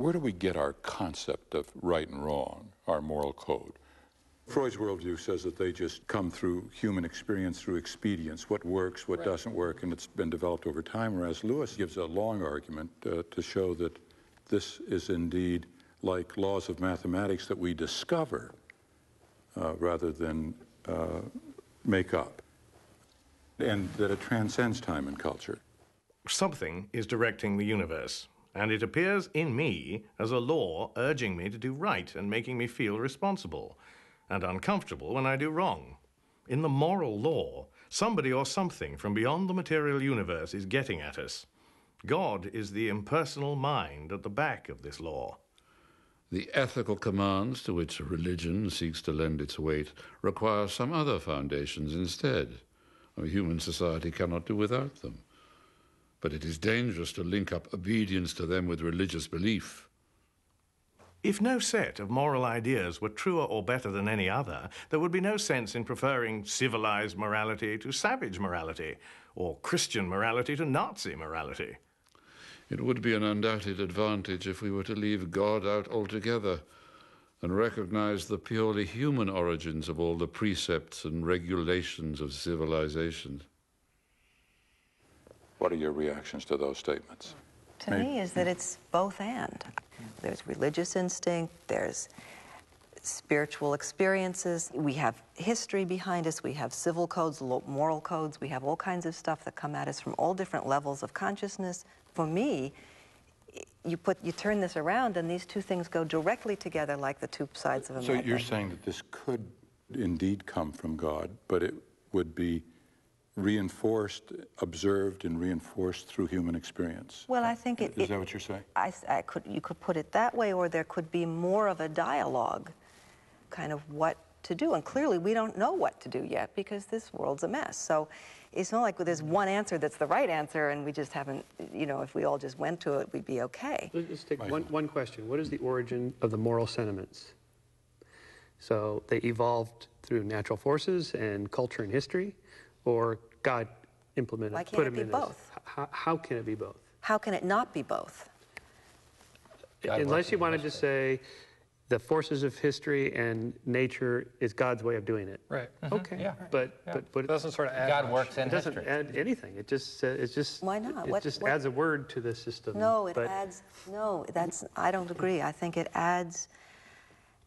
Where do we get our concept of right and wrong, our moral code? Freud's worldview says that they just come through human experience, through expedience, what works, what doesn't work, and it's been developed over time, whereas Lewis gives a long argument to show that this is indeed like laws of mathematics that we discover rather than make up, and that it transcends time and culture. Something is directing the universe, and it appears in me as a law urging me to do right and making me feel responsible and uncomfortable when I do wrong. In the moral law, somebody or something from beyond the material universe is getting at us. God is the impersonal mind at the back of this law. The ethical commands to which a religion seeks to lend its weight require some other foundations instead. A human society cannot do without them. But it is dangerous to link up obedience to them with religious belief. If no set of moral ideas were truer or better than any other, there would be no sense in preferring civilized morality to savage morality, or Christian morality to Nazi morality. It would be an undoubted advantage if we were to leave God out altogether and recognize the purely human origins of all the precepts and regulations of civilization. What are your reactions to those statements? To me is that it's both and. There's religious instinct, there's spiritual experiences, we have history behind us, we have civil codes, moral codes, we have all kinds of stuff that come at us from all different levels of consciousness. For me, you turn this around and these two things go directly together like the two sides of a magnet. So you're saying that this could indeed come from God, but it would be reinforced, observed, and reinforced through human experience. Well, I think Is that what you're saying? You could put it that way, or there could be more of a dialogue, kind of what to do. And clearly, we don't know what to do yet because this world's a mess. So it's not like there's one answer that's the right answer, and we just haven't, you know, if we all just went to it, we'd be okay. Let's take one question. What is the origin of the moral sentiments? So they evolved through natural forces and culture and history, or God implemented, Why can't put it them be in both? How can it be both? How can it not be both? Unless you wanted to say the forces of history and nature is God's way of doing it. Right. Okay. Yeah. But it doesn't sort of add God much. works in it doesn't history. add anything. It just Why not? It just adds a word to the system. No, it adds, no, I don't agree. I think it adds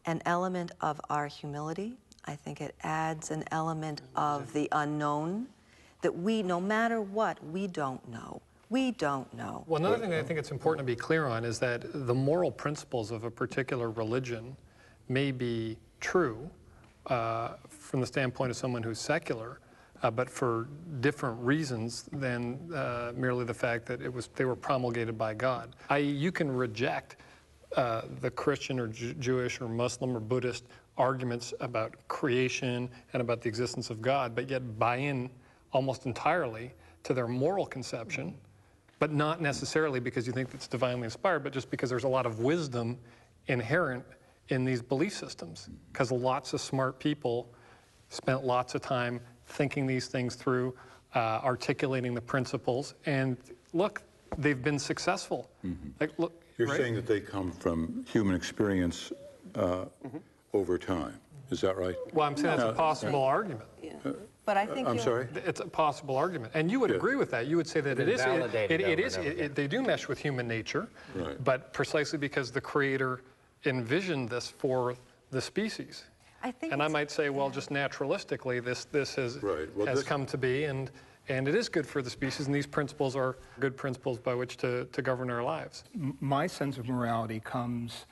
an element of our humility. I think it adds an element of the unknown, that we, no matter what, we don't know. We don't know. Well, another thing that I think it's important to be clear on is that the moral principles of a particular religion may be true from the standpoint of someone who's secular, but for different reasons than merely the fact that they were promulgated by God. I.e., you can reject the Christian or Jewish or Muslim or Buddhist arguments about creation and about the existence of God, but yet buy in almost entirely to their moral conception, but not necessarily because you think it's divinely inspired, but just because there's a lot of wisdom inherent in these belief systems, because lots of smart people spent lots of time thinking these things through, articulating the principles, and look, they've been successful. Like, look, You're saying that they come from human experience over time. Is that right? Well, I'm saying it's a possible argument. Yeah. But I think I'm sorry? It's a possible argument. And you would agree with that. You would say that they do mesh with human nature, right, but precisely because the Creator envisioned this for the species. And I might say, well, just naturalistically, this has come to be, and it is good for the species, and these principles are good principles by which to govern our lives. My sense of morality comes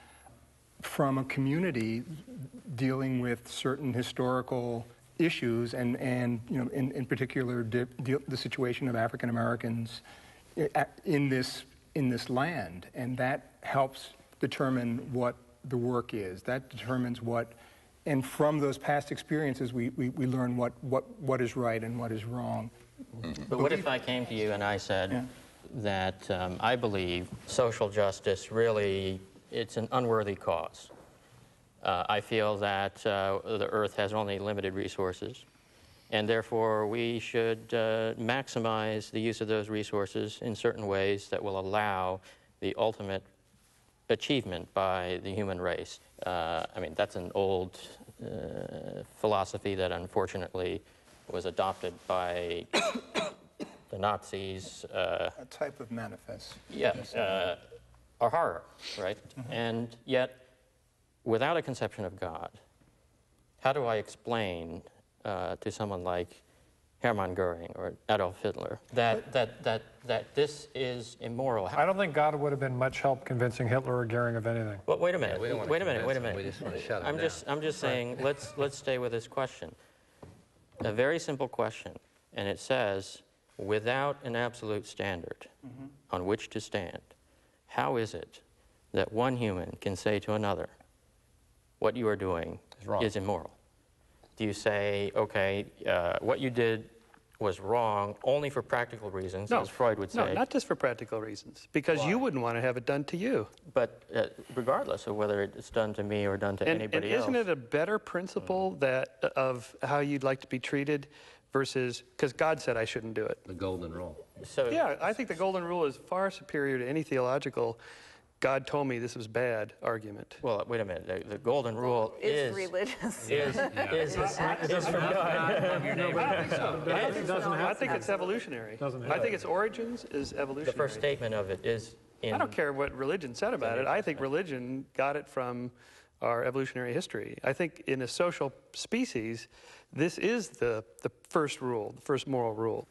from a community dealing with certain historical issues, and you know, in particular, the situation of African Americans in this land, and that helps determine what the work is. That determines what, and from those past experiences, we learn what is right and what is wrong. But what if I came to you and I said that I believe social justice really, it's an unworthy cause. I feel that the earth has only limited resources, and therefore we should maximize the use of those resources in certain ways that will allow the ultimate achievement by the human race. I mean, that's an old philosophy that unfortunately was adopted by the Nazis. A type of manifest. Yes, a horror, right? And yet, without a conception of God, how do I explain to someone like Hermann Goering or Adolf Hitler that this is immoral? I don't think God would have been much help convincing Hitler or Goering of anything. Well, wait a minute. We don't want to Wait a minute. convince Wait a him. minute. We just want to shut him I'm just saying. Let's stay with this question. A very simple question, and it says, without an absolute standard on which to stand, how is it that one human can say to another, what you are doing is immoral? Do you say, okay, what you did was wrong only for practical reasons, as Freud would say? No, not just for practical reasons, because you wouldn't want to have it done to you. But regardless of whether it's done to me or done to anybody else. Isn't it a better principle of how you'd like to be treated versus, because God said I shouldn't do it? The golden rule. So, Yeah, I think the golden rule is far superior to any theological God told me this was bad argument. well, wait a minute. The golden rule is religious. is from God. I think it's evolutionary. I think its origins is evolutionary. The first statement of it is in. I don't care what religion said about it. I think religion got it from our evolutionary history. I think in a social species, this is the first rule, the first moral rule.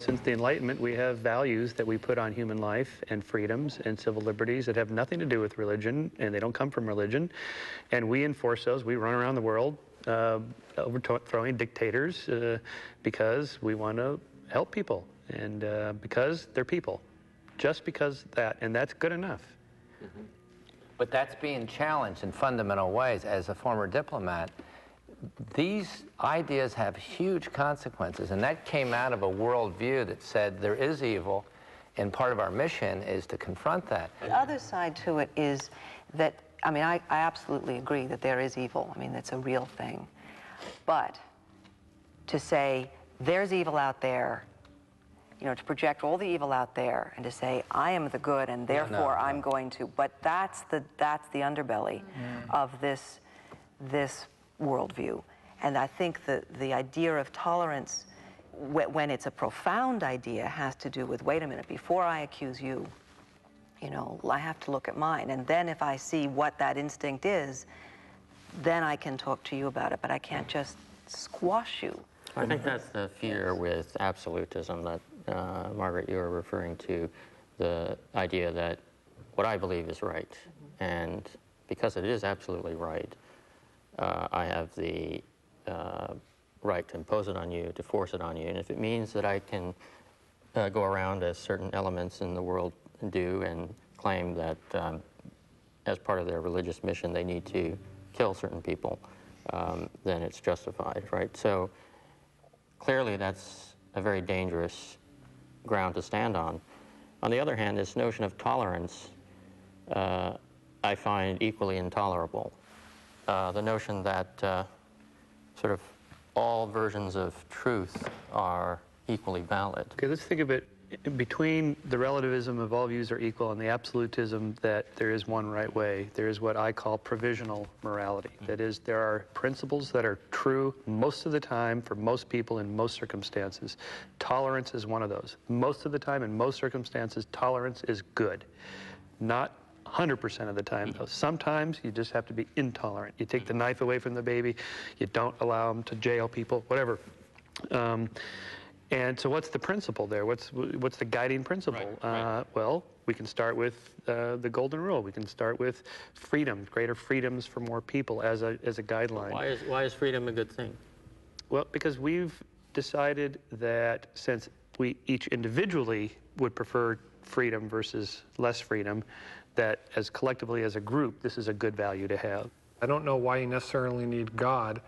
Since the Enlightenment, we have values that we put on human life and freedoms and civil liberties that have nothing to do with religion, and they don't come from religion. And we enforce those. We run around the world overthrowing dictators because we want to help people and because they're people. Just because that, and that's good enough. But that's being challenged in fundamental ways. As a former diplomat, these ideas have huge consequences, and that came out of a worldview that said there is evil, and part of our mission is to confront that. The other side to it is that, I mean, I absolutely agree that there is evil. I mean, it's a real thing. But to say there's evil out there, you know, to project all the evil out there and to say I am the good and therefore I'm going to, but that's the underbelly of this worldview. And I think that the idea of tolerance, when it's a profound idea, has to do with, wait a minute, before I accuse you, you know, I have to look at mine. And then if I see what that instinct is, then I can talk to you about it, but I can't just squash you. I think that's the fear with absolutism that, Margaret, you were referring to, the idea that what I believe is right. And because it is absolutely right, I have the right to impose it on you, to force it on you. And if it means that I can go around, as certain elements in the world do, and claim that as part of their religious mission they need to kill certain people, then it's justified, right? So clearly that's a very dangerous ground to stand on. On the other hand, this notion of tolerance I find equally intolerable. The notion that sort of all versions of truth are equally valid. Okay, let's think of it between the relativism of all views are equal and the absolutism that there is one right way. There is what I call provisional morality. That is, there are principles that are true most of the time for most people in most circumstances. Tolerance is one of those. Most of the time in most circumstances, tolerance is good. Not 100% of the time, though. Sometimes you just have to be intolerant. You take the knife away from the baby, you don't allow them to jail people, whatever. And so what's the principle there? What's the guiding principle? Right. Well, we can start with the golden rule. We can start with freedom, greater freedoms for more people as a guideline. Why is freedom a good thing? Well, because we've decided that since we each individually would prefer freedom versus less freedom, that as collectively as a group, this is a good value to have. I don't know why you necessarily need God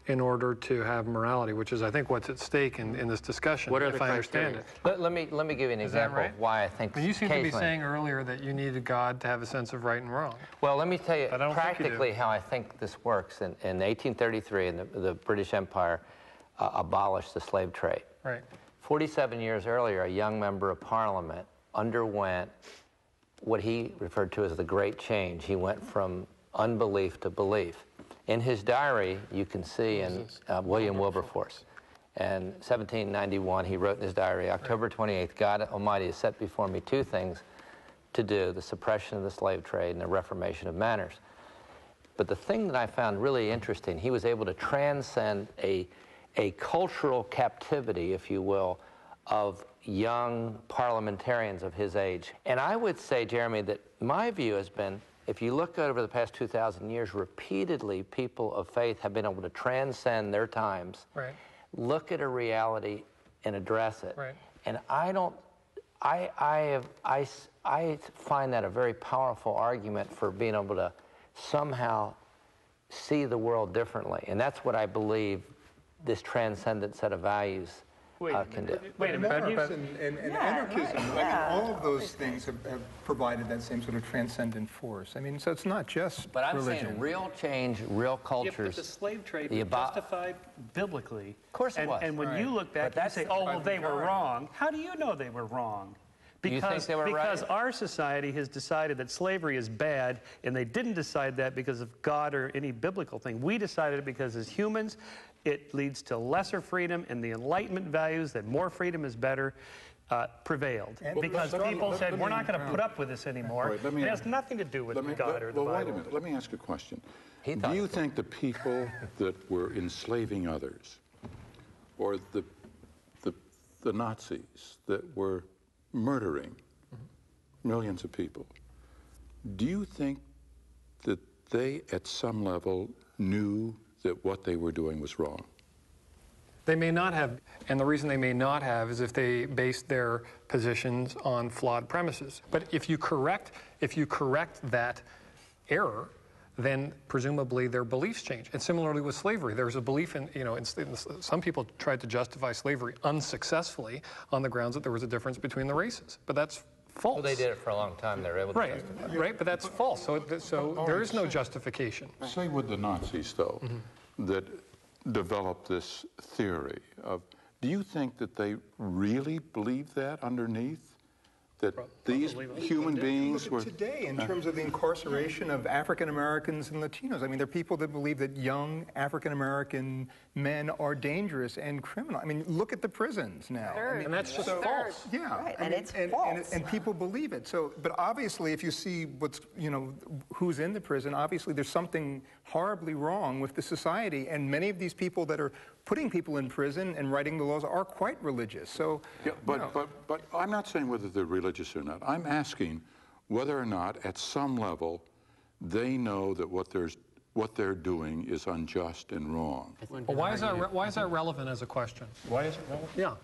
in order to have morality, which is, I think, what's at stake in this discussion, What are if the I understand it. criteria? Let me give you an Is that example right? of why I think You seem to be occasionally- saying earlier that you needed God to have a sense of right and wrong. Well, let me tell you But I don't think you do. practically how I think this works. In 1833, the British Empire abolished the slave trade. Right. 47 years earlier, a young member of Parliament underwent what he referred to as the great change. He went from unbelief to belief. In his diary, you can see in William Wilberforce, in 1791, he wrote in his diary, October 28th, God Almighty has set before me two things to do, the suppression of the slave trade and the reformation of manners. But the thing that I found really interesting, he was able to transcend a cultural captivity, if you will, of young parliamentarians of his age. And I would say, Jeremy, that my view has been, if you look over the past 2,000 years, repeatedly people of faith have been able to transcend their times, look at a reality and address it. And I find that a very powerful argument for being able to somehow see the world differently. And that's what I believe this transcendent set of values can do. Wait a minute. And anarchism, I mean, all of those things have provided that same sort of transcendent force. I mean, so it's not just But I'm religion. saying real change, real cultures. Yeah, but the slave trade was justified biblically. Of course it was. And when you look back, you say, oh, well, they were wrong. How do you know they were wrong? You think they were because right? our society has decided that slavery is bad, and they didn't decide that because of God or any biblical thing. We decided it because as humans, it leads to lesser freedom, and the Enlightenment values that more freedom is better prevailed. Because people said, we're not going to put up with this anymore. It has nothing to do with God or the Bible. Well, wait a minute. Let me ask a question. Do you think the people that were enslaving others, or the Nazis that were murdering millions of people, do you think that they, at some level, knew that what they were doing was wrong? They may not have, and the reason they may not have is if they based their positions on flawed premises. But if you correct that error, then presumably their beliefs change. And similarly with slavery, there's a belief in, some people tried to justify slavery unsuccessfully on the grounds that there was a difference between the races. But that's false. Well, they did it for a long time. They were able to justify it. Right, but that's false. So there is no justification. Say with the Nazis, though, that developed this theory of, do you think that they really believed that underneath? That these human beings were... Today, in terms of the incarceration of African Americans and Latinos, I mean, there are people that believe that young African American men are dangerous and criminal. I mean, look at the prisons now. I mean, and that's just false. Yeah. Right, I and mean, it's false. And people believe it. So, but obviously, if you see what's, who's in the prison, obviously there's something horribly wrong with the society. And many of these people that are putting people in prison and writing the laws are quite religious. So, yeah, but I'm not saying whether they're religious or not. I'm asking whether or not, at some level, they know that what they're doing is unjust and wrong. Well, why is that relevant as a question? Why is it relevant? Yeah.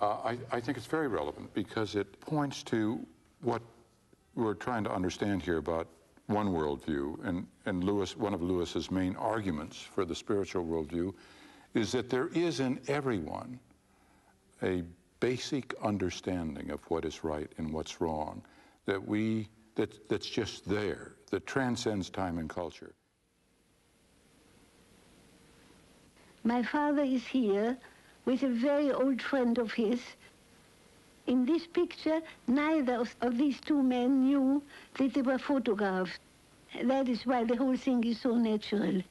I think it's very relevant because it points to what we're trying to understand here about one worldview, and one of Lewis's main arguments for the spiritual worldview is that there is in everyone a basic understanding of what is right and what's wrong, that's just there, that transcends time and culture. My father is here with a very old friend of his. In this picture, neither of these two men knew that they were photographed. That is why the whole thing is so natural.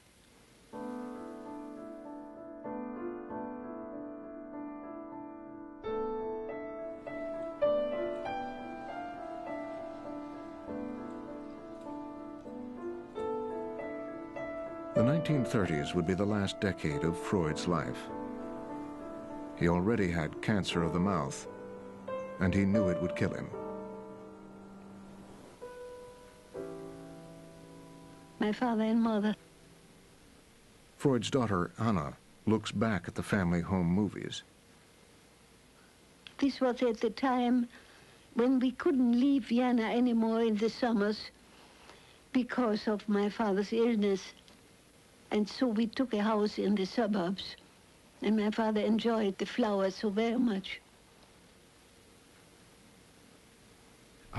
The 1930s would be the last decade of Freud's life. He already had cancer of the mouth, and he knew it would kill him. My father and mother. Freud's daughter, Anna, looks back at the family home movies. This was at the time when we couldn't leave Vienna anymore in the summers because of my father's illness. And so we took a house in the suburbs, and my father enjoyed the flowers so very much.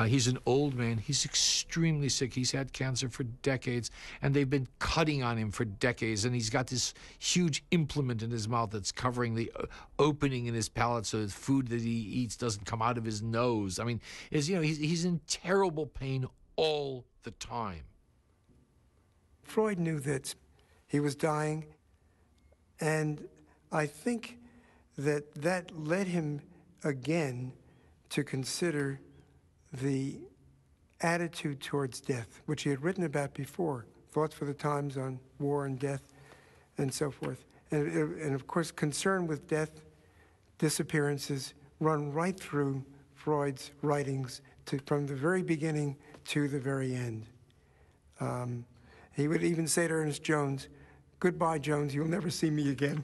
He's an old man. He's extremely sick. He's had cancer for decades, and they've been cutting on him for decades. And he's got this huge implement in his mouth that's covering the opening in his palate so the food that he eats doesn't come out of his nose. I mean, he's in terrible pain all the time. Freud knew that he was dying, and I think that led him again to consider the attitude towards death, which he had written about before, Thoughts for the Times on War and Death, and so forth. And of course, concern with death, disappearances, run right through Freud's writings from the very beginning to the very end. He would even say to Ernest Jones, "Goodbye, Jones, you'll never see me again."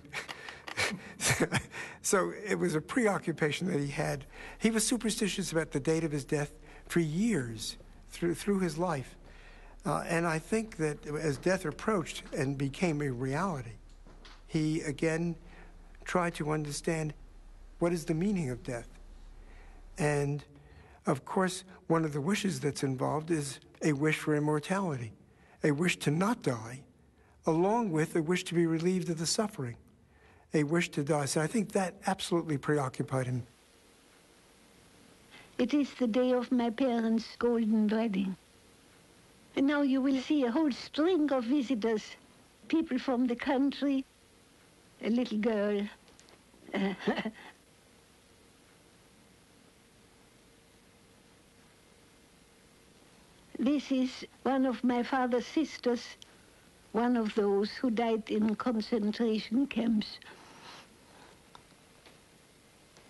So it was a preoccupation that he had. He was superstitious about the date of his death for years through his life. And I think that as death approached and became a reality, he again tried to understand what is the meaning of death. And of course, one of the wishes that's involved is a wish for immortality, a wish to not die, along with a wish to be relieved of the suffering, a wish to die. So I think that absolutely preoccupied him. It is the day of my parents' golden wedding. And now you will see a whole string of visitors, people from the country, a little girl. This is one of my father's sisters, one of those who died in concentration camps.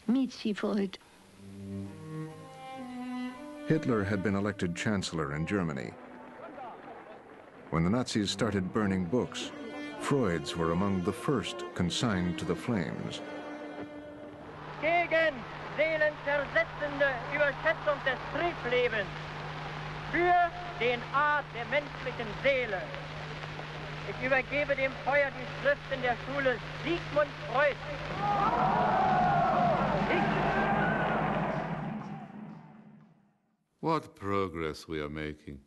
Meet Sie, Freud. Hitler had been elected chancellor in Germany. When the Nazis started burning books, Freud's were among the first consigned to the flames. Gegen seelenzersetzende Überschätzung des Triebslebens. Für den Art der menschlichen Seele. Ich übergebe dem Feuer die Schriften der Schule Sigmund Freud. What progress we are making.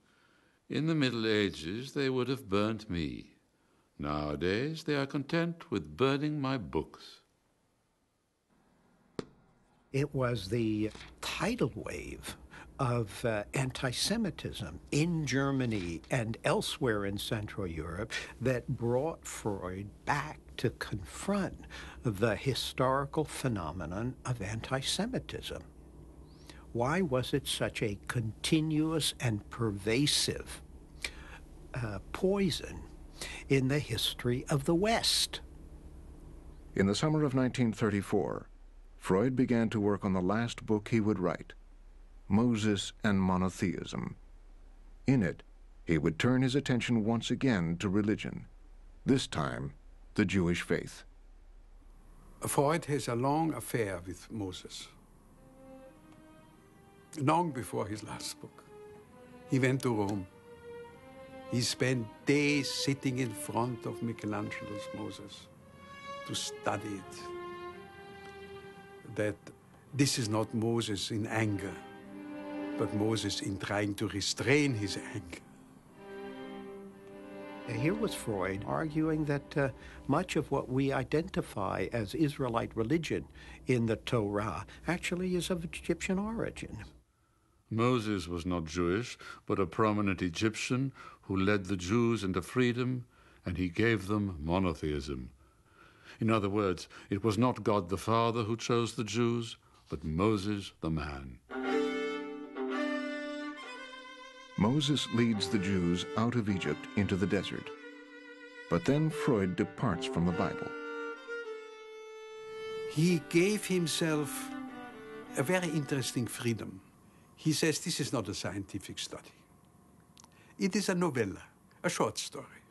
In the Middle Ages, they would have burnt me. Nowadays, they are content with burning my books. It was the tidal wave of anti-Semitism in Germany and elsewhere in Central Europe that brought Freud back to confront the historical phenomenon of anti-Semitism. Why was it such a continuous and pervasive poison in the history of the West? In the summer of 1934, Freud began to work on the last book he would write, Moses and Monotheism. In it, he would turn his attention once again to religion, this time the Jewish faith. Freud has a long affair with Moses. Long before his last book. He went to Rome. He spent days sitting in front of Michelangelo's Moses to study it. That this is not Moses in anger, but Moses in trying to restrain his anger. Here was Freud arguing that much of what we identify as Israelite religion in the Torah actually is of Egyptian origin. Moses was not Jewish, but a prominent Egyptian who led the Jews into freedom, and he gave them monotheism. In other words, it was not God the Father who chose the Jews, but Moses the man. Moses leads the Jews out of Egypt into the desert. But then Freud departs from the Bible. He gave himself a very interesting freedom. He says this is not a scientific study. It is a novella, a short story.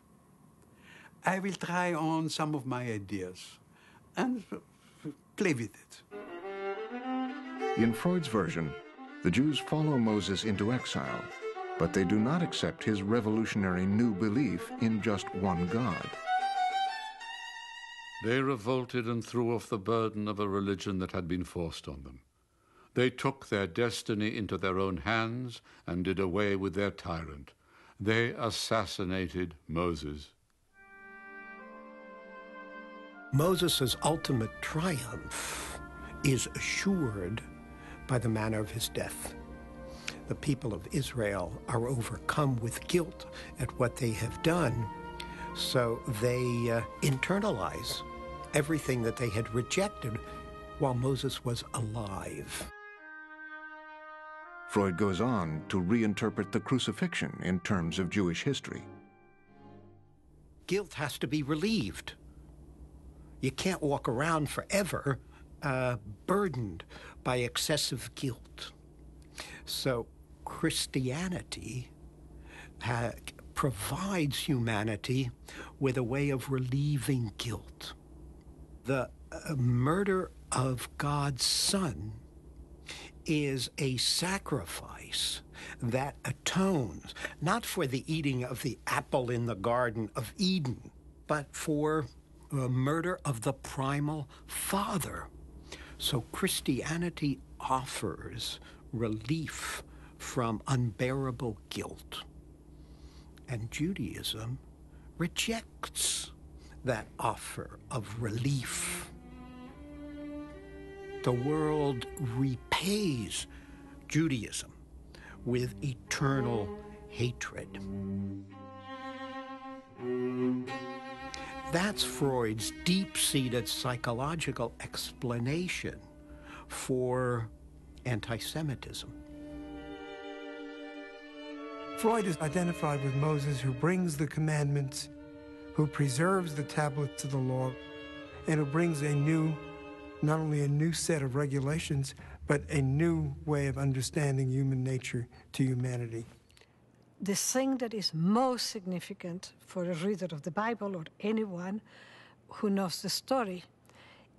I will try on some of my ideas and play with it. In Freud's version, the Jews follow Moses into exile, but they do not accept his revolutionary new belief in just one God. They revolted and threw off the burden of a religion that had been forced on them. They took their destiny into their own hands and did away with their tyrant. They assassinated Moses. Moses' ultimate triumph is assured by the manner of his death. The people of Israel are overcome with guilt at what they have done, so they internalize everything that they had rejected while Moses was alive. Freud goes on to reinterpret the crucifixion in terms of Jewish history. Guilt has to be relieved. You can't walk around forever burdened by excessive guilt. So Christianity provides humanity with a way of relieving guilt. The murder of God's Son is a sacrifice that atones, not for the eating of the apple in the Garden of Eden, but for the murder of the primal Father. So Christianity offers relief from unbearable guilt. And Judaism rejects that offer of relief. The world repays Judaism with eternal hatred. That's Freud's deep-seated psychological explanation for anti-Semitism. Freud is identified with Moses, who brings the commandments, who preserves the tablets of the law, and who brings a new, not only a new set of regulations, but a new way of understanding human nature to humanity. The thing that is most significant for a reader of the Bible or anyone who knows the story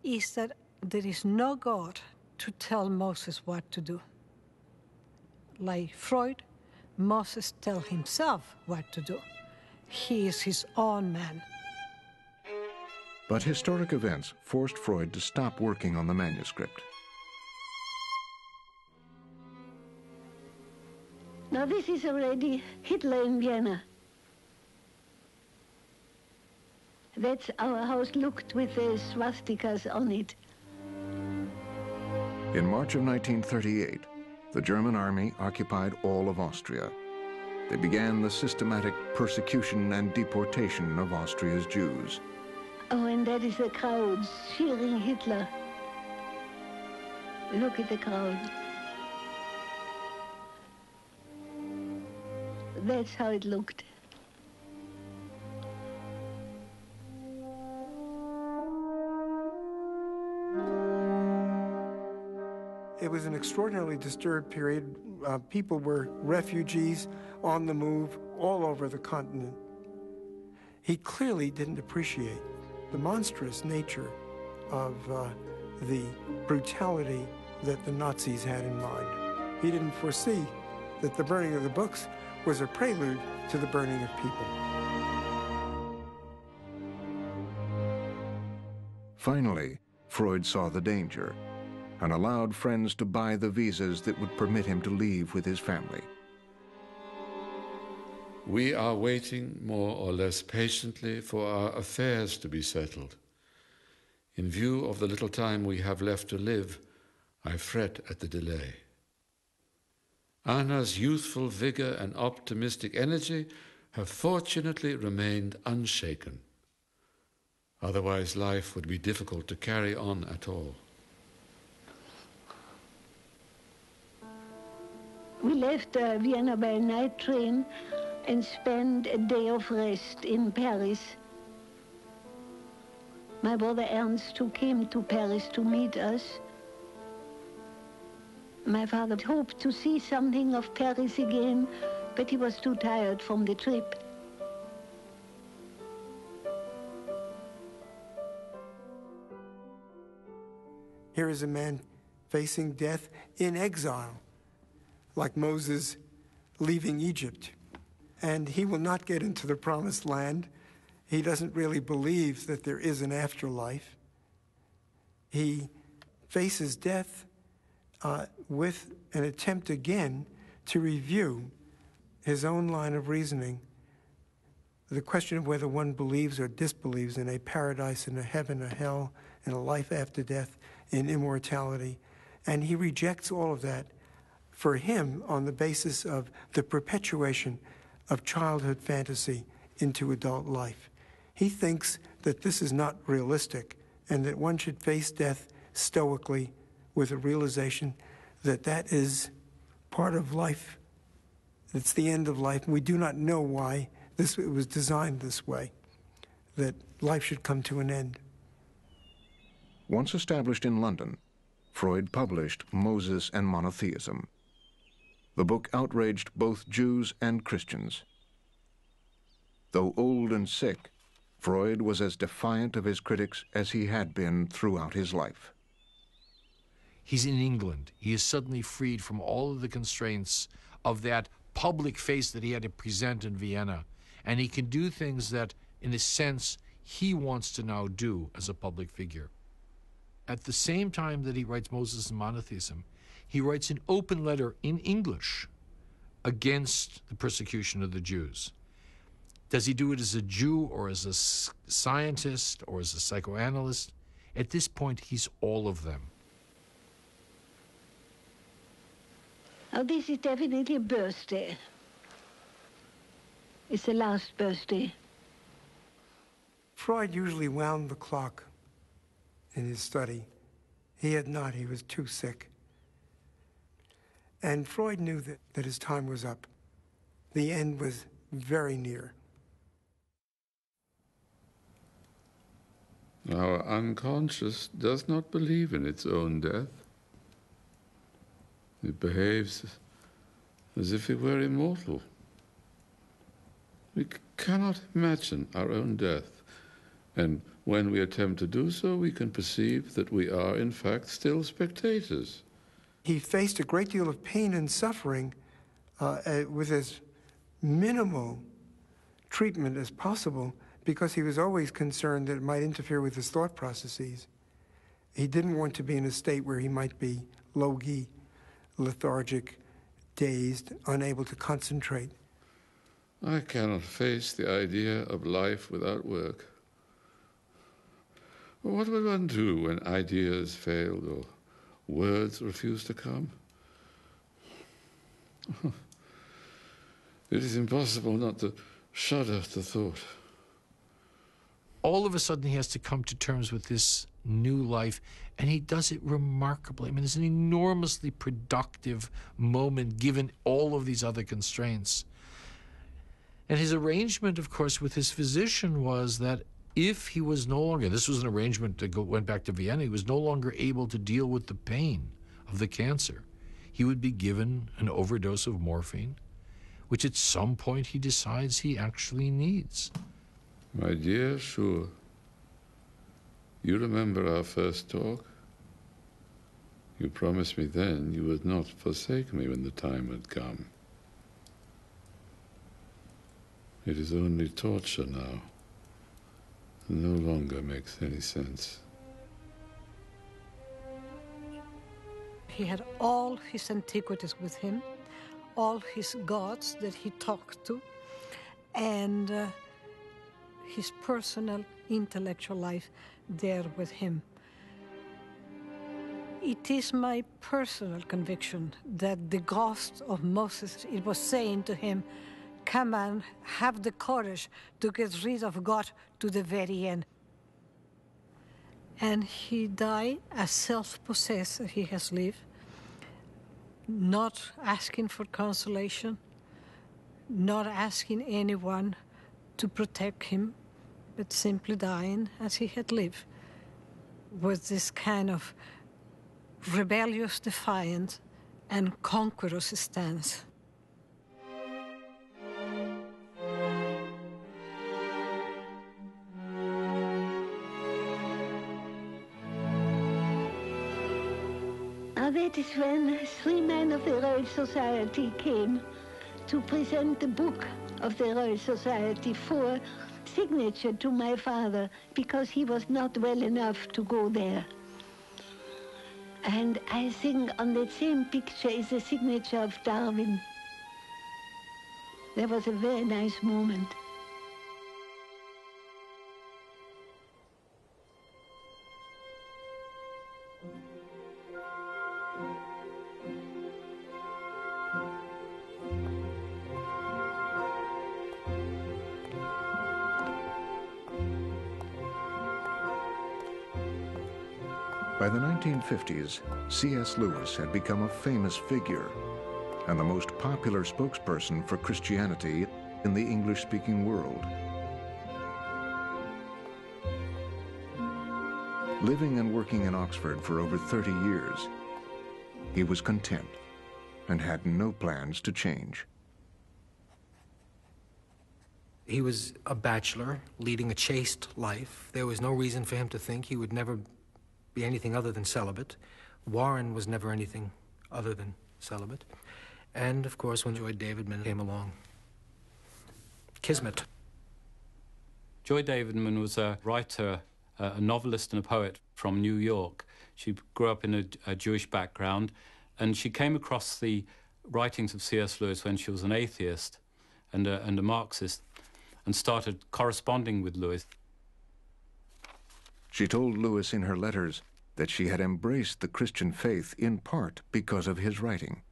is that there is no God to tell Moses what to do. Like Freud, Moses tells himself what to do. He is his own man. But historic events forced Freud to stop working on the manuscript. Now this is already Hitler in Vienna. That's our house looked with the swastikas on it. In March of 1938, the German army occupied all of Austria. They began the systematic persecution and deportation of Austria's Jews. Oh, and that is the crowds cheering Hitler. Look at the crowd. That's how it looked. It was an extraordinarily disturbed period. People were refugees on the move all over the continent. He clearly didn't appreciate the monstrous nature of the brutality that the Nazis had in mind. He didn't foresee that the burning of the books was a prelude to the burning of people. Finally, Freud saw the danger and allowed friends to buy the visas that would permit him to leave with his family. We are waiting more or less patiently for our affairs to be settled. In view of the little time we have left to live, I fret at the delay. Anna's youthful vigor and optimistic energy have fortunately remained unshaken. Otherwise, life would be difficult to carry on at all. We left Vienna by a night train and spent a day of rest in Paris. My brother Ernst, who came to Paris to meet us. My father hoped to see something of Paris again, but he was too tired from the trip. Here is a man facing death in exile, like Moses leaving Egypt. And he will not get into the promised land. He doesn't really believe that there is an afterlife. He faces death with an attempt again to review his own line of reasoning, the question of whether one believes or disbelieves in a paradise and a heaven, a hell, and a life after death, in immortality. And he rejects all of that for him on the basis of the perpetuation of childhood fantasy into adult life. He thinks that this is not realistic and that one should face death stoically with a realization that that is part of life. It's the end of life. We do not know why it was designed this way, that life should come to an end. Once established in London, Freud published Moses and Monotheism. The book outraged both Jews and Christians. Though old and sick, Freud was as defiant of his critics as he had been throughout his life. He's in England. He is suddenly freed from all of the constraints of that public face that he had to present in Vienna. And he can do things that, in a sense, he wants to now do as a public figure. At the same time that he writes Moses and Monotheism, he writes an open letter in English against the persecution of the Jews. Does he do it as a Jew or as a scientist or as a psychoanalyst? At this point, he's all of them. Oh, this is definitely a birthday. It's the last birthday. Freud usually wound the clock in his study. He had not. He was too sick. And Freud knew that his time was up. The end was very near. Our unconscious does not believe in its own death. It behaves as if it were immortal. We cannot imagine our own death, and when we attempt to do so, we can perceive that we are, in fact, still spectators. He faced a great deal of pain and suffering with as minimal treatment as possible, because he was always concerned that it might interfere with his thought processes. He didn't want to be in a state where he might be logy, lethargic, dazed, unable to concentrate. I cannot face the idea of life without work. What would one do when ideas failed or words refused to come? It is impossible not to shudder at the thought. All of a sudden, he has to come to terms with this new life, and he does it remarkably. I mean, it's an enormously productive moment, given all of these other constraints. And his arrangement, of course, with his physician was that if he was no longer, this was an arrangement that went back to Vienna, he was no longer able to deal with the pain of the cancer, he would be given an overdose of morphine, which at some point he decides he actually needs. My dear Sure, you remember our first talk? You promised me then you would not forsake me when the time had come. It is only torture now. It no longer makes any sense. He had all his antiquities with him, all his gods that he talked to, and his personal intellectual life there with him. It is my personal conviction that the ghost of Moses, it was saying to him, come on, have the courage to get rid of God to the very end. And he died as self-possessed as he has lived, not asking for consolation, not asking anyone to protect him, but simply dying as he had lived, with this kind of rebellious, defiant, and conqueror's stance. That is when 3 men of the Royal Society came to present the book of the Royal Society for signature to my father, because he was not well enough to go there. And I think on that same picture is the signature of Darwin. That was a very nice moment. By the 1950s, C.S. Lewis had become a famous figure and the most popular spokesperson for Christianity in the English-speaking world. Living and working in Oxford for over 30 years, he was content and had no plans to change. He was a bachelor, leading a chaste life. There was no reason for him to think he would never be anything other than celibate. Warren was never anything other than celibate. And, of course, when Joy Davidman came along, kismet. Joy Davidman was a writer, a novelist and a poet from New York. She grew up in a Jewish background, and she came across the writings of C.S. Lewis when she was an atheist and a Marxist, and started corresponding with Lewis. She told Lewis in her letters that she had embraced the Christian faith in part because of his writing.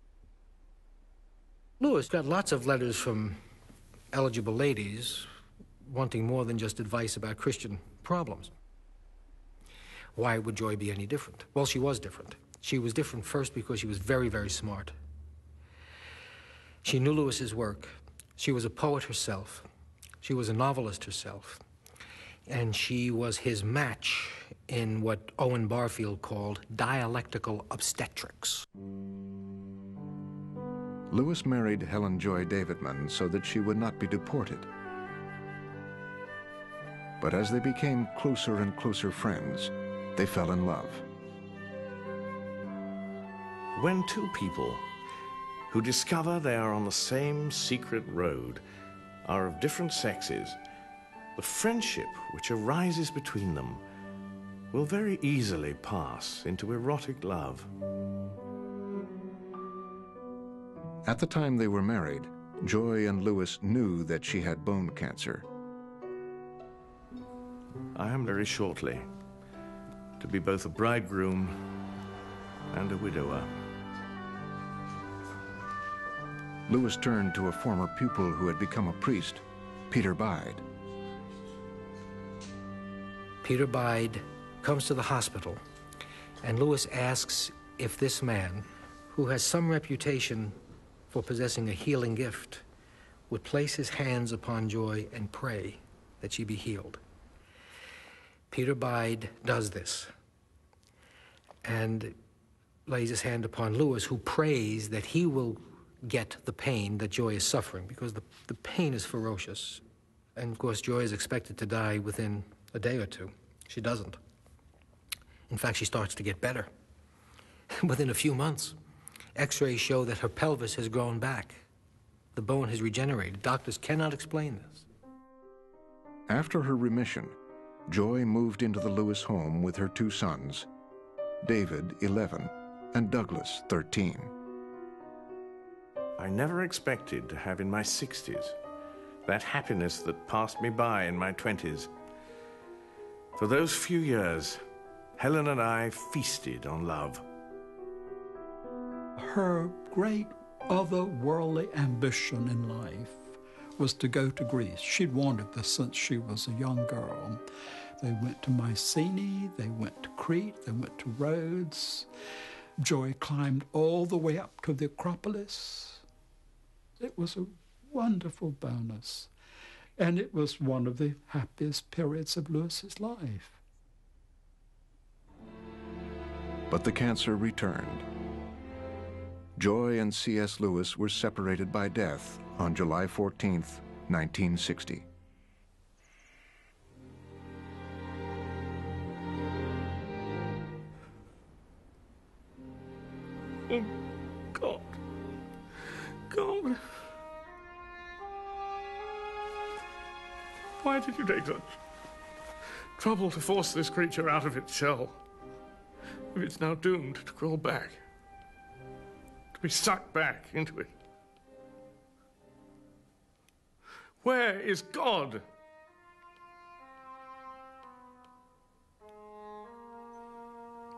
Lewis got lots of letters from eligible ladies wanting more than just advice about Christian problems. Why would Joy be any different? Well, she was different. She was different first because she was very, very smart. She knew Lewis's work. She was a poet herself. She was a novelist herself. And she was his match in what Owen Barfield called dialectical obstetrics. Lewis married Helen Joy Davidman so that she would not be deported. But as they became closer and closer friends, they fell in love. When two people who discover they are on the same secret road are of different sexes, the friendship which arises between them will very easily pass into erotic love. At the time they were married, Joy and Lewis knew that she had bone cancer. I am very shortly to be both a bridegroom and a widower. Lewis turned to a former pupil who had become a priest, Peter Bide. Peter Bide comes to the hospital, and Lewis asks if this man, who has some reputation for possessing a healing gift, would place his hands upon Joy and pray that she be healed. Peter Bide does this and lays his hand upon Lewis, who prays that he will get the pain that Joy is suffering, because the pain is ferocious. And of course, Joy is expected to die within a day or two. She doesn't. In fact, she starts to get better within a few months. X-rays show that her pelvis has grown back. The bone has regenerated. Doctors cannot explain this. After her remission, Joy moved into the Lewis home with her two sons, David, 11, and Douglas, 13. I never expected to have in my 60s that happiness that passed me by in my 20s. For those few years, Helen and I feasted on love. Her great otherworldly ambition in life was to go to Greece. She'd wanted this since she was a young girl. They went to Mycenae, they went to Crete, they went to Rhodes. Joy climbed all the way up to the Acropolis. It was a wonderful bonus, and it was one of the happiest periods of Lewis's life. But the cancer returned. Joy and C.S. Lewis were separated by death on July 14th, 1960. Oh, God. God. Why did you take such trouble to force this creature out of its shell? if it's now doomed to crawl back, to be sucked back into it? Where is God?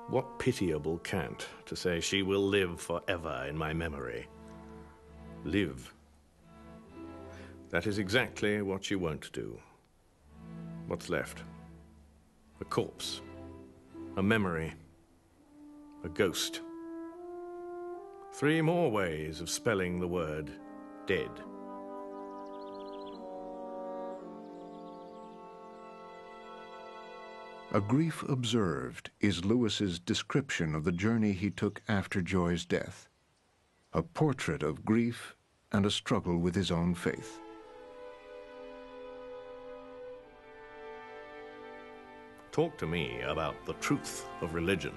What pitiable cant to say she will live forever in my memory. Live. That is exactly what she won't do. What's left? A corpse, a memory, a ghost. 3 more ways of spelling the word dead. A Grief Observed is Lewis's description of the journey he took after Joy's death. A portrait of grief and a struggle with his own faith. Talk to me about the truth of religion,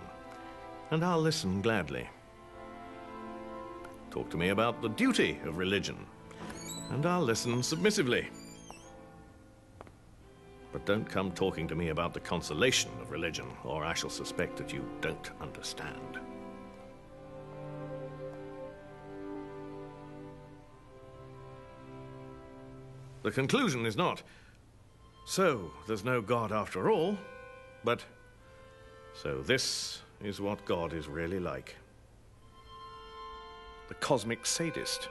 and I'll listen gladly. Talk to me about the duty of religion, and I'll listen submissively. But don't come talking to me about the consolation of religion, or I shall suspect that you don't understand. The conclusion is not, so there's no God after all, but so this is what God is really like. The cosmic sadist,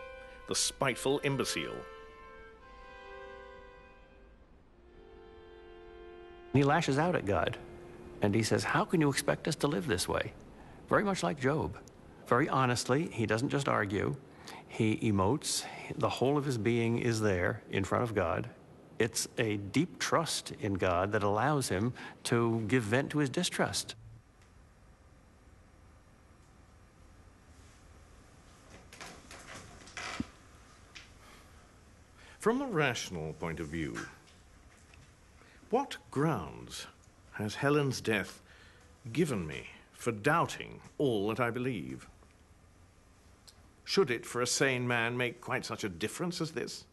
the spiteful imbecile. He lashes out at God, and he says, how can you expect us to live this way? Very much like Job. Very honestly, he doesn't just argue. He emotes. The whole of his being is there in front of God. It's a deep trust in God that allows him to give vent to his distrust. From the rational point of view, what grounds has Helen's death given me for doubting all that I believe? Should it, for a sane man, make quite such a difference as this?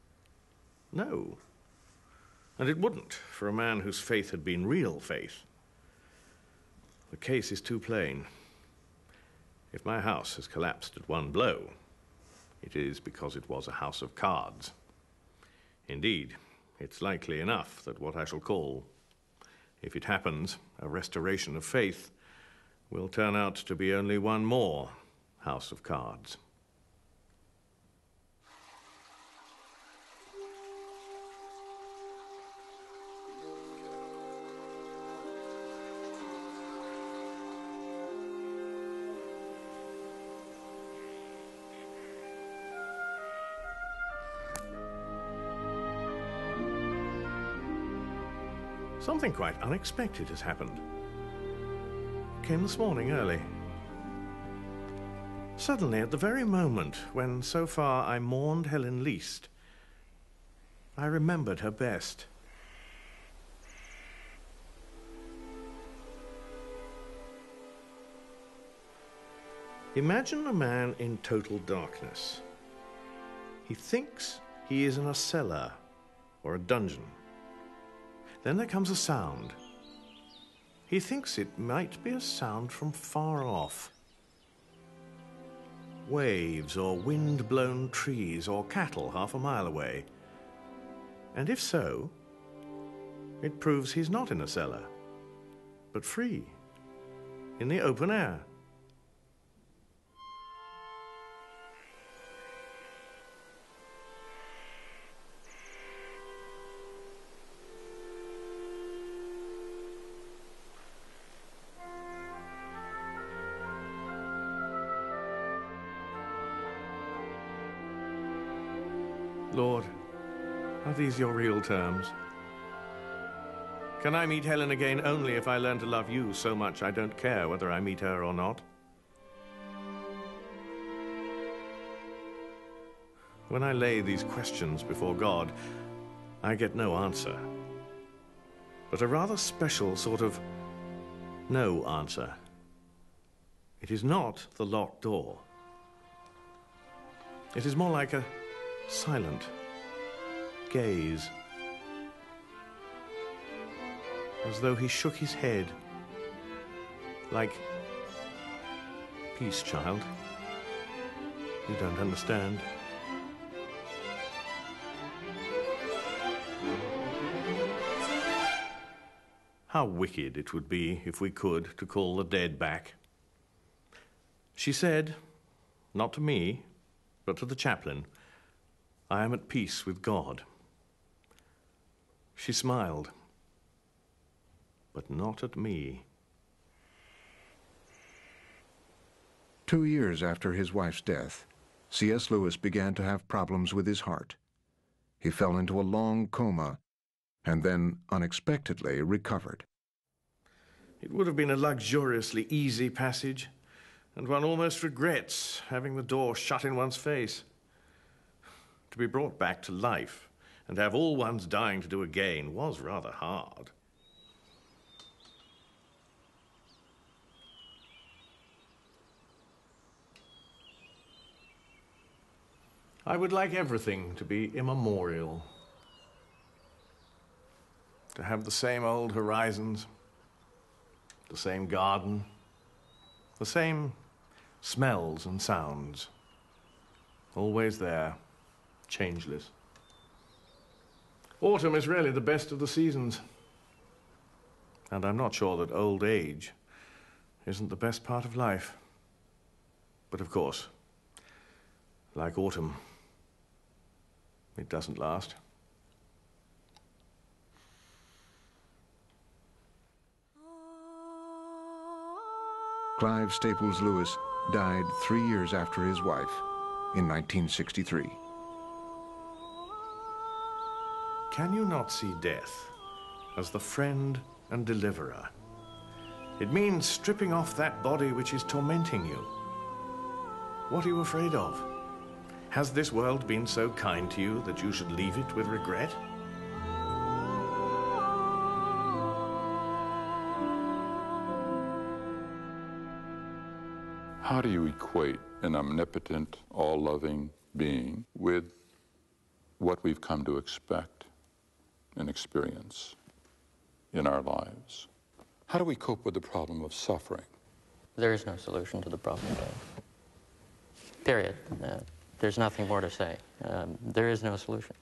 No. And it wouldn't for a man whose faith had been real faith. The case is too plain. If my house has collapsed at one blow, it is because it was a house of cards. Indeed, it's likely enough that what I shall call, if it happens, a restoration of faith, will turn out to be only one more house of cards. Something quite unexpected has happened. It came this morning early. Suddenly, at the very moment when so far I mourned Helen least, I remembered her best. Imagine a man in total darkness. He thinks he is in a cellar or a dungeon. Then there comes a sound. He thinks it might be a sound from far off. Waves or wind-blown trees or cattle half a mile away. And if so, it proves he's not in a cellar, but free, in the open air. Lord, are these your real terms? Can I meet Helen again only if I learn to love you so much I don't care whether I meet her or not? When I lay these questions before God, I get no answer, but a rather special sort of no answer. It is not the locked door. It is more like a silent gaze, as though he shook his head, like peace, child. You don't understand. How wicked it would be if we could, to call the dead back. She said, not to me, but to the chaplain, I am at peace with God. She smiled, but not at me. 2 years after his wife's death, C.S. Lewis began to have problems with his heart. He fell into a long coma and then unexpectedly recovered. It would have been a luxuriously easy passage, and one almost regrets having the door shut in one's face. To be brought back to life and have all one's dying to do again was rather hard. I would like everything to be immemorial. To have the same old horizons, the same garden, the same smells and sounds, always there, changeless. Autumn is really the best of the seasons. And I'm not sure that old age isn't the best part of life. But of course, like autumn, it doesn't last. Clive Staples Lewis died 3 years after his wife in 1963. Can you not see death as the friend and deliverer? It means stripping off that body which is tormenting you. What are you afraid of? Has this world been so kind to you that you should leave it with regret? How do you equate an omnipotent, all-loving being with what we've come to expect and experience in our lives? How do we cope with the problem of suffering? There is no solution to the problem of death. Period. There's nothing more to say. There is no solution.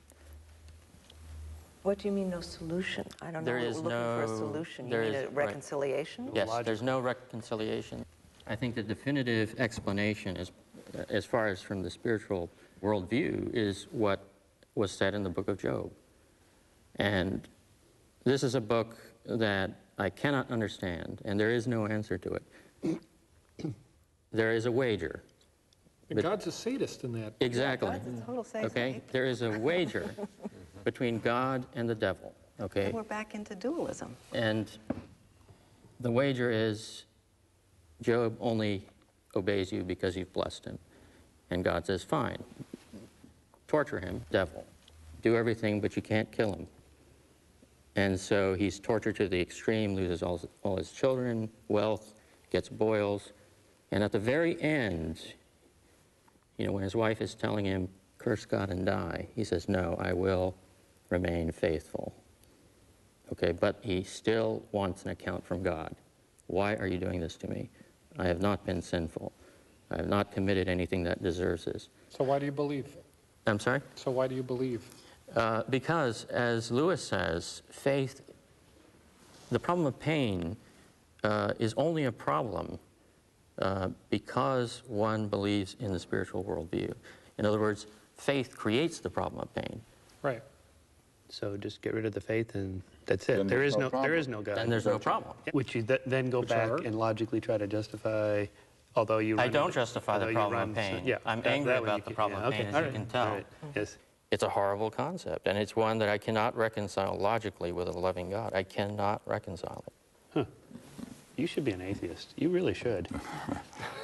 What do you mean, no solution? I don't know. There We're is looking for a solution. You mean a reconciliation? Right. Yes, there's no reconciliation. I think the definitive explanation, as far as from the spiritual worldview, is what was said in the book of Job. And this is a book that I cannot understand, and there is no answer to it. There is a wager. God's a sadist in that. Exactly. God's a total sadist. Okay, there is a wager between God and the devil. Okay. And we're back into dualism. And the wager is Job only obeys you because you've blessed him. And God says, fine, torture him, devil. Do everything, but you can't kill him. And so he's tortured to the extreme, loses all his children, wealth, gets boils. And at the very end, you know, when his wife is telling him, curse God and die, he says, no, I will remain faithful. Okay, but he still wants an account from God. Why are you doing this to me? I have not been sinful. I have not committed anything that deserves this. So why do you believe? I'm sorry? So why do you believe? Because, as Lewis says, faith, the problem of pain is only a problem because one believes in the spiritual worldview. In other words, faith creates the problem of pain. Right. So just get rid of the faith and that's it. There is no God. Then there's no problem. Which you then go back and logically try to justify, although you I don't justify the problem of pain. Yeah, I'm angry about the problem of pain, as you can tell. Yes. It's a horrible concept, and it's one that I cannot reconcile logically with a loving God. I cannot reconcile it. Huh. You should be an atheist. You really should.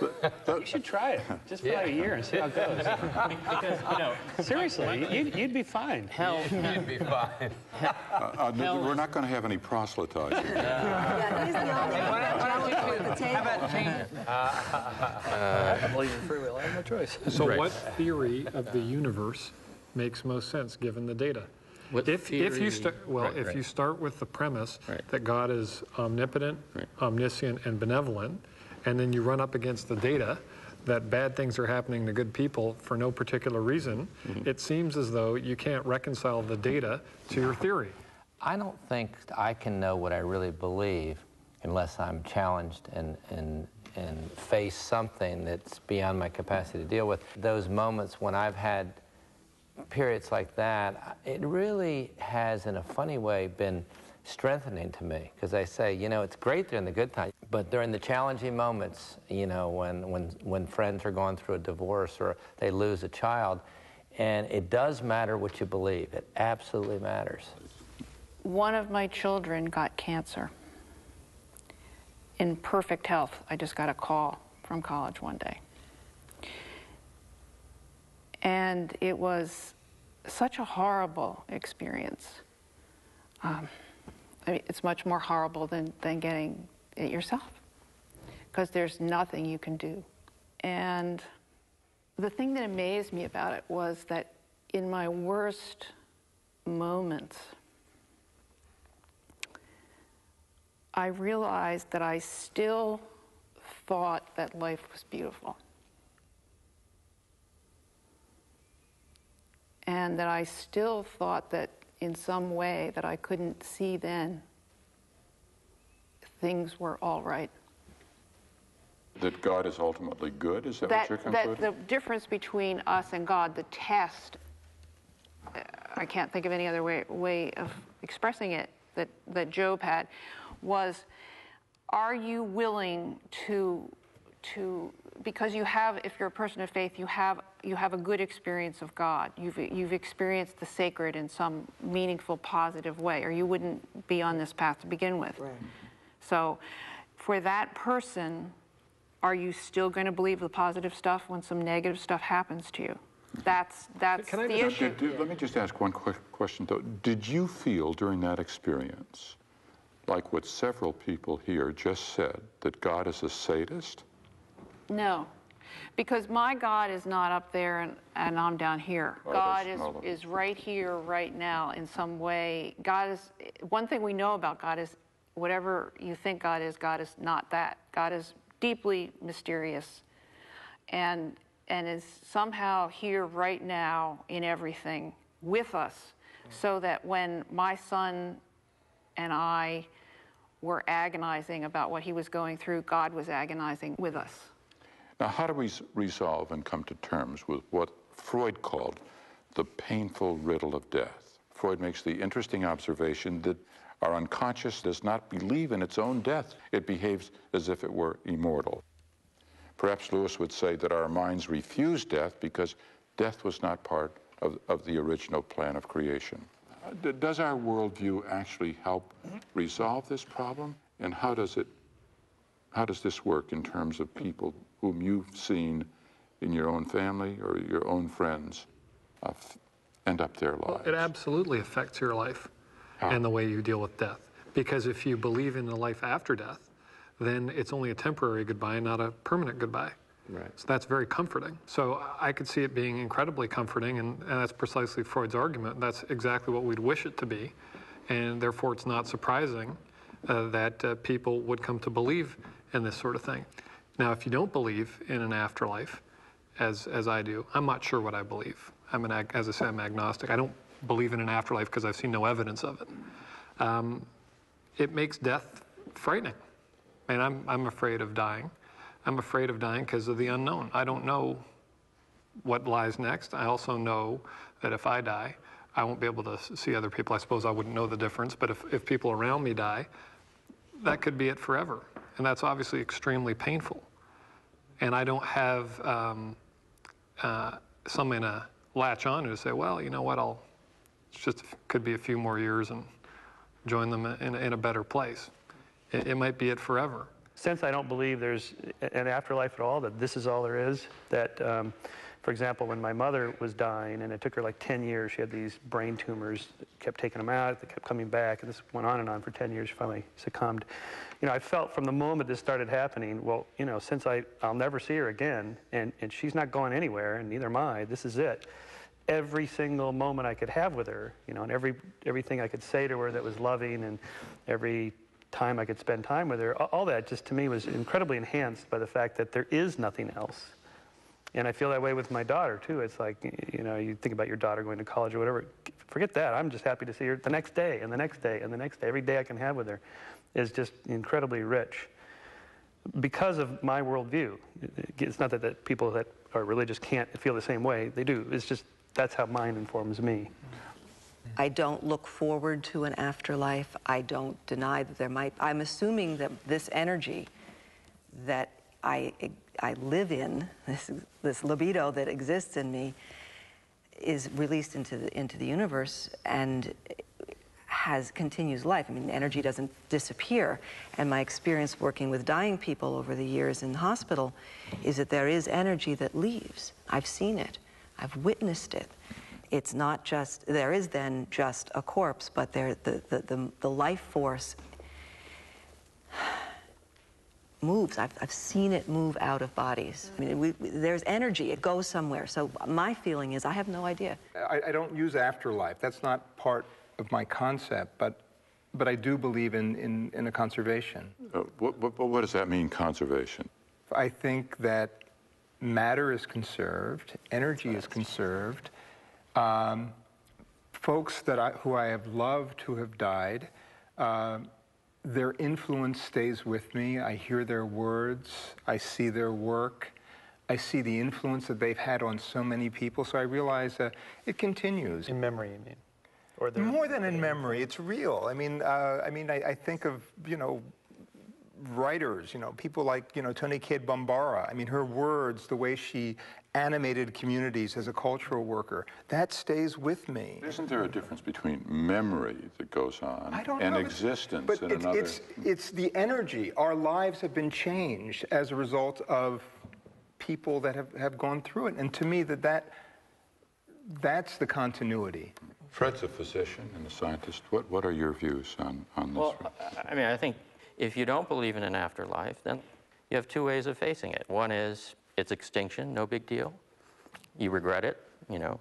You should try it, just for like a year and see how it goes. Because, you know, seriously, you'd be fine. Hell, You'd be fine. We're not going to have any proselytizing. Yeah, he's the only one at the table. How about change? I believe in free will. I have no choice. So what theory of the universe makes most sense given the data? If you start with the premise that God is omnipotent, omniscient, and benevolent, and then you run up against the data that bad things are happening to good people for no particular reason, it seems as though you can't reconcile the data to your theory. I don't think I can know what I really believe unless I'm challenged and face something that's beyond my capacity to deal with. Those moments when I've had periods like that, it really has, in a funny way, been strengthening to me, because I say, you know, it's great during the good times, but during the challenging moments, you know, when friends are going through a divorce or they lose a child, and it does matter what you believe. It absolutely matters. One of my children got cancer in perfect health. I just got a call from college one day. And it was such a horrible experience. I mean, it's much more horrible than getting it yourself, because there's nothing you can do. And the thing that amazed me about it was that in my worst moments, I realized that I still thought that life was beautiful. And that I still thought that in some way that I couldn't see then, things were all right. That God is ultimately good? Is that what you're concluding? That the difference between us and God, the test, I can't think of any other way of expressing it, that Job had, was, are you willing to because you have, if you're a person of faith, you have a good experience of God. You've experienced the sacred in some meaningful, positive way, or you wouldn't be on this path to begin with. Right. So, for that person, are you still going to believe the positive stuff when some negative stuff happens to you? That's the issue. Let me just ask one quick question, though. Did you feel during that experience, like what several people here just said, that God is a sadist? No, because my God is not up there and I'm down here. Oh, God is right here, right now, in some way. God is, one thing we know about God is whatever you think God is not that. God is deeply mysterious and is somehow here right now in everything with us, so that when my son and I were agonizing about what he was going through, God was agonizing with us. Now, how do we resolve and come to terms with what Freud called the painful riddle of death? Freud makes the interesting observation that our unconscious does not believe in its own death. It behaves as if it were immortal. Perhaps Lewis would say that our minds refuse death because death was not part of the original plan of creation. Does our worldview actually help resolve this problem? And how does this work in terms of people whom you've seen in your own family or your own friends end up their lives? Well, it absolutely affects your life and the way you deal with death. Because if you believe in the life after death, then it's only a temporary goodbye, not a permanent goodbye. Right. So that's very comforting. So I could see it being incredibly comforting, and that's precisely Freud's argument. That's exactly what we'd wish it to be, and therefore it's not surprising that people would come to believe in this sort of thing. Now, if you don't believe in an afterlife, as I do, I'm not sure what I believe. As I say, I'm agnostic. I don't believe in an afterlife because I've seen no evidence of it. It makes death frightening. And I'm afraid of dying. I'm afraid of dying because of the unknown. I don't know what lies next. I also know that if I die, I won't be able to see other people. I suppose I wouldn't know the difference, but if people around me die, that could be it forever. And that's obviously extremely painful. And I don't have someone to latch on to say, well, you know what, it's just could be a few more years and join them in a better place. It might be it forever. Since I don't believe there's an afterlife at all, that this is all there is, that, for example, when my mother was dying, and it took her like 10 years, she had these brain tumors, kept taking them out, they kept coming back, and this went on and on for 10 years, she finally succumbed. You know, I felt from the moment this started happening, well, you know, since I'll never see her again, and she's not going anywhere, and neither am I, this is it. Every single moment I could have with her, you know, and everything I could say to her that was loving, and every time I could spend time with her, all that just to me was incredibly enhanced by the fact that there is nothing else. And I feel that way with my daughter, too. It's like, you know, you think about your daughter going to college or whatever. Forget that. I'm just happy to see her the next day and the next day and the next day. Every day I can have with her is just incredibly rich because of my worldview. It's not that people that are religious can't feel the same way. They do. It's just that's how mine informs me. I don't look forward to an afterlife. I don't deny that there might. I'm assuming that this energy that I live in, this libido that exists in me, is released into the universe and continues life. I mean, energy doesn't disappear. And my experience working with dying people over the years in the hospital is that there is energy that leaves. I've seen it. I've witnessed it. It's not just, there is then just a corpse, but the life force moves. I've seen it move out of bodies. I mean, there's energy. It goes somewhere. So my feeling is I have no idea. I don't use afterlife. That's not part of my concept, but I do believe in a conservation. What does that mean, conservation? I think that matter is conserved, energy is conserved. Folks who I have loved who have died, their influence stays with me. I hear their words, I see their work, I see the influence that they've had on so many people, so I realize it continues. In memory, you mean? Or more than in memory, it's real. I mean, I think of, you know, writers, you know, people like, you know, Toni Cade Bambara. I mean, her words, the way she animated communities as a cultural worker, that stays with me. Isn't there a difference between memory that goes on and existence in another? It's the energy. Our lives have been changed as a result of people that have gone through it. And to me, that's the continuity. Fred's a physician and a scientist. What are your views on this? Well, I mean, I think if you don't believe in an afterlife, then you have two ways of facing it. One is it's extinction, no big deal. You regret it, you know.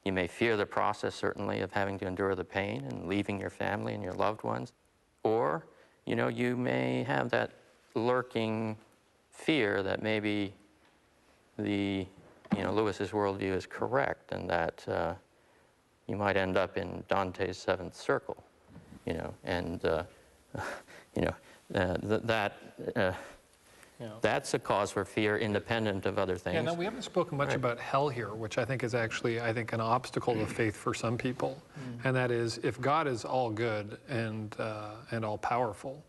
You may fear the process, certainly, of having to endure the pain and leaving your family and your loved ones. Or, you know, you may have that lurking fear that maybe Lewis's worldview is correct and that you might end up in Dante's seventh circle, you know, and that's a cause for fear independent of other things. Yeah, now we haven't spoken much about hell here, which I think is actually, an obstacle to faith for some people. And that is, if God is all good and all powerful,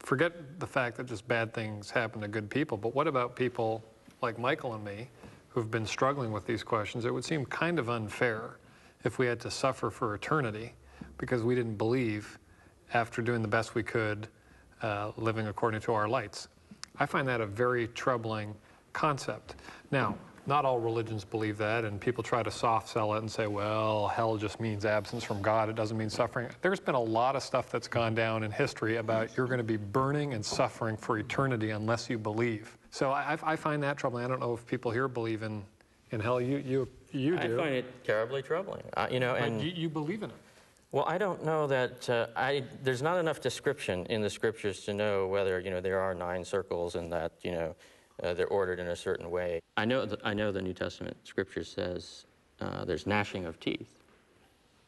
forget the fact that just bad things happen to good people, but what about people like Michael and me who've been struggling with these questions? It would seem kind of unfair if we had to suffer for eternity because we didn't believe after doing the best we could, living according to our lights. I find that a very troubling concept. Now, not all religions believe that, and people try to soft sell it and say, well, hell just means absence from God, it doesn't mean suffering. There's been a lot of stuff that's gone down in history about you're going to be burning and suffering for eternity unless you believe. So I find that troubling. I don't know if people here believe in hell. You do. I find it terribly troubling. And you believe in it. Well, I don't know that there's not enough description in the scriptures to know whether there are 9 circles and that they're ordered in a certain way. I know the New Testament scripture says there's gnashing of teeth.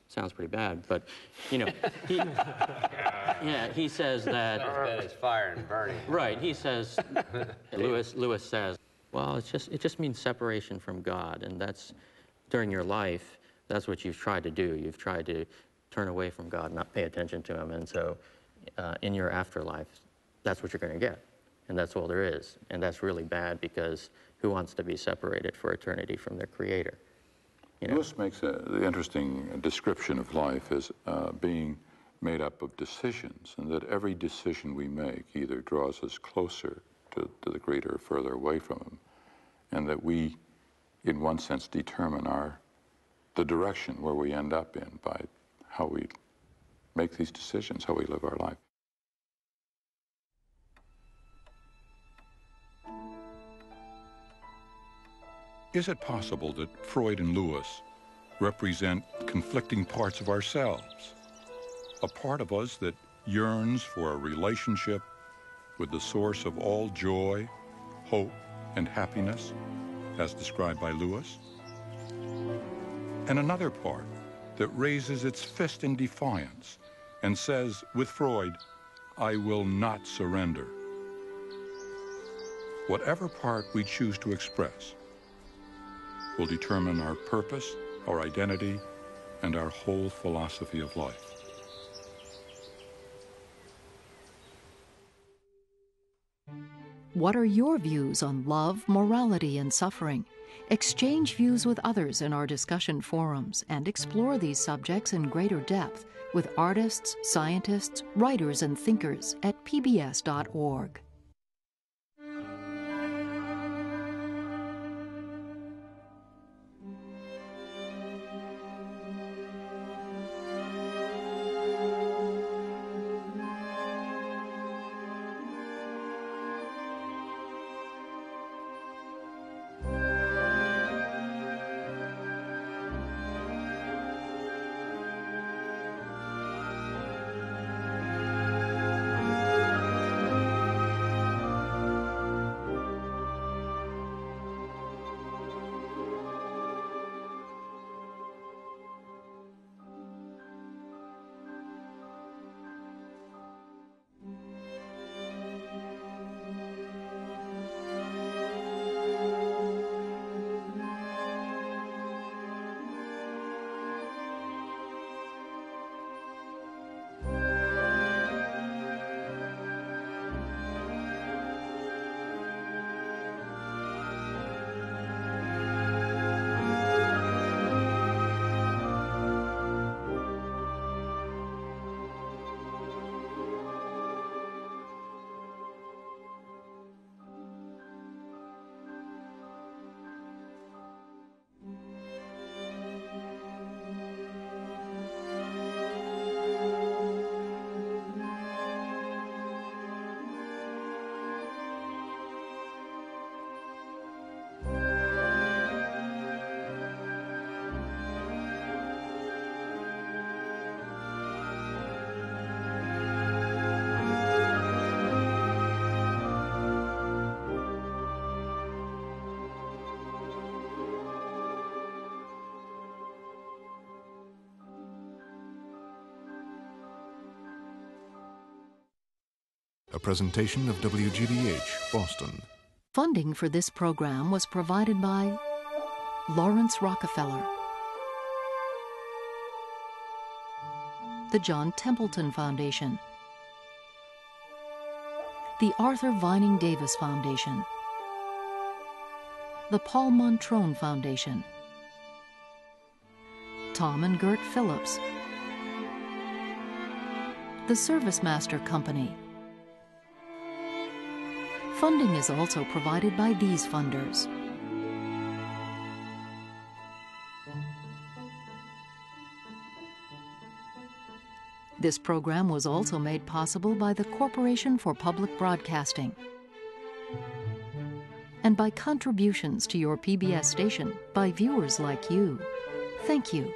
Sounds pretty bad, but he says that. As bad as fire and burning. Right. He says. Lewis says, well, it just means separation from God, and that's during your life. That's what you've tried to do. You've tried to turn away from God, not pay attention to him. And so in your afterlife, that's what you're going to get. And that's all there is. And that's really bad because who wants to be separated for eternity from their Creator? Lewis makes the interesting description of life as being made up of decisions, and that every decision we make either draws us closer to the Creator or further away from him, and that we, in one sense, determine the direction where we end up in by how we make these decisions, how we live our life. Is it possible that Freud and Lewis represent conflicting parts of ourselves? A part of us that yearns for a relationship with the source of all joy, hope, and happiness, as described by Lewis. And another part that raises its fist in defiance and says, with Freud, I will not surrender. Whatever part we choose to express will determine our purpose, our identity, and our whole philosophy of life. What are your views on love, morality, and suffering? Exchange views with others in our discussion forums and explore these subjects in greater depth with artists, scientists, writers, and thinkers at pbs.org. A presentation of WGBH, Boston. Funding for this program was provided by Lawrence Rockefeller, the John Templeton Foundation, the Arthur Vining Davis Foundation, the Paul Montrone Foundation, Tom and Gert Phillips, the Service Master Company. Funding is also provided by these funders: this program was also made possible by the Corporation for Public Broadcasting and by contributions to your PBS station by viewers like you. Thank you.